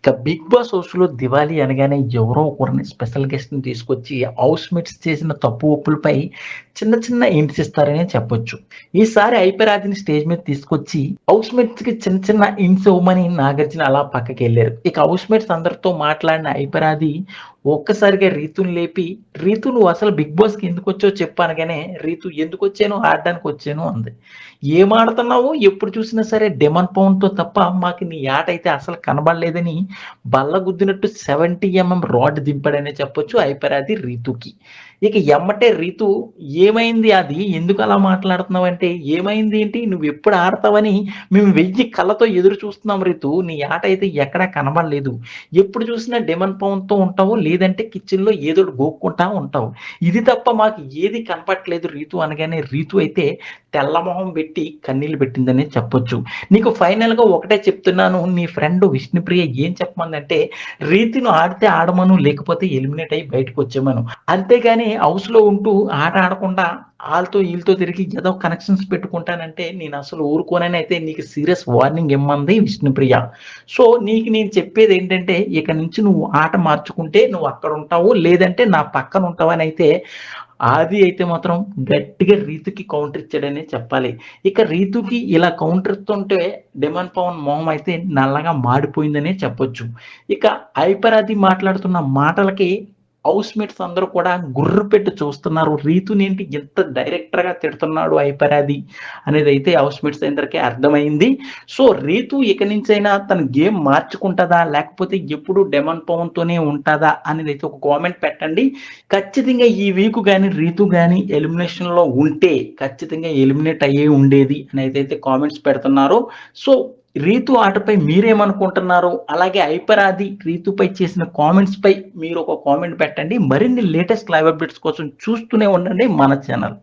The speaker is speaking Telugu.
ఇక 'బిగ్ బాస్' హౌస్‌లో దివాళీ అనగానే ఎవరో ఒకరిని స్పెషల్ గెస్ట్‌ని తీసుకొచ్చి హౌస్ మేట్స్ చేసిన తప్పు ఒప్పులపై చిన్న చిన్న హింట్స్ ఇస్తారనే చెప్పొచ్చు. ఈసారి ఐపరాదిని స్టేజ్ మీద తీసుకొచ్చి హౌస్ మేట్స్‌కి చిన్న చిన్న హింట్స్ ఇవ్వమని నాగార్జున అలా పక్కకెళ్లారు. ఇక హౌస్ మేట్స్ అందరితో మాట్లాడిన ఐపరాది ఒక్కసారిగా రీతుని లేపి, "రీతు నువ్వు అసలు 'బిగ్ బాస్‌కి ఎందుకొచ్చావో చెప్పు" అనగానే, "రీతు ఎందుకొచ్చాను? ఆడడానికొచ్చాను" అంది. "ఏం ఆడుతున్నావు? ఎప్పుడు చూసినా సరే డెమన్ పవన్‌తో తప్ప మాకు నీ ఆటైతే అసలు కనబడలేదని" బల్ల గుద్దినట్టు 70 రాడ్ దింపాడనే చెప్పొచ్చు ఐపరాది రీతూకి. ఇక ఎమ్మటే రీతూ "ఏమైంది అది? ఎందుకు అలా మాట్లాడుతున్నావంటే" "ఏమైంది ఏంటి? నువ్వెప్పుడు ఆడతావని మేము 1000 కళ్ళతో ఎదురు చూస్తున్నాం రీతూ. నీ ఆట అయితే ఎక్కడా కనబడలేదు. ఎప్పుడు చూసినా డెమన్ పవన్‌తో ఉంటావు. లేదంటే కిచెన్‌లో ఏదోటి గోక్కుంటా ఉంటావు. ఇది తప్ప మాకు ఏది కనపట్లేదు రీతూ" అనగానే రీతూ అయితే తెల్ల మొహం పెట్టి కన్నీళ్లు పెట్టిందనే చెప్పొచ్చు. నీకు ఫైనల్‌గా ఒకటే చెప్తున్నాను. నీ ఫ్రెండ్ విష్ణుప్రియ ఏం చెప్పమందంటే, "రీతును ఆడితే ఆడమను, లేకపోతే ఎలిమినేట్ అయ్యి బయటకొచ్చేయమను. అంతేగాని హౌస్‌లో ఉంటూ ఆట ఆడకుండా ఆళ్ళతో ఈళ్ళతో తిరిగి ఏదో కనెక్షన్స్ పెట్టుకుంటానంటే నేనసలు ఊరుకోనని" అయితే నీకు సీరియస్ వార్నింగ్ ఇమ్మంది విష్ణుప్రియ. సో, నీకు నేను చెప్పేదేంటంటే, ఇక నుంచి నువ్వు ఆట మార్చుకుంటే నువ్వు అక్కడుంటావు. లేదంటే నా పక్కన ఉంటావనైతే ఆది అయితే మాత్రం గట్టిగా రీతుకి కౌంటర్ ఇచ్చాడనే చెప్పాలి. ఇక రీతుకి ఇలా కౌంటర్ ఇస్తుంటే డెమాన్ పవన్ మొహం అయితే నల్లగా మాడిపోయిందనే చెప్పొచ్చు. ఇక హైపర్ ఆది మాట్లాడుతున్న మాటలకి హౌస్ మేట్స్ అందరూ కూడా గుర్రు పెట్టి చూస్తున్నారు. రీతునేంటి ఇంత డైరెక్టర్‌గా తిడుతున్నాడు హైపర్ ఆది అనేదైతే హౌస్ మేట్స్ అందరికీ అర్థమైంది. సో, రీతు ఇక నుంచైనా తన గేమ్ మార్చుకుంటదా? లేకపోతే ఎప్పుడు డెమాన్ పవన్‌తోనే ఉంటదా? అనేదైతే ఒక కామెంట్ పెట్టండి. ఖచ్చితంగా ఈ వీక్ గాని, రీతు గాని ఎలిమినేషన్‌లో ఉంటే ఖచ్చితంగా ఎలిమినేట్ అయ్యే ఉండేది అని ఏదైతే కామెంట్స్ పెడుతున్నారో. సో, రీతు ఆటపై మీరేమనుకుంటున్నారు? అలాగే హైపర్ ఆది రీతుపై చేసిన కామెంట్స్‌పై మీరు ఒక కామెంట్ పెట్టండి. మరిన్ని లేటెస్ట్ లైవ్ అప్డేట్స్ కోసం చూస్తూనే ఉండండి మన ఛానల్.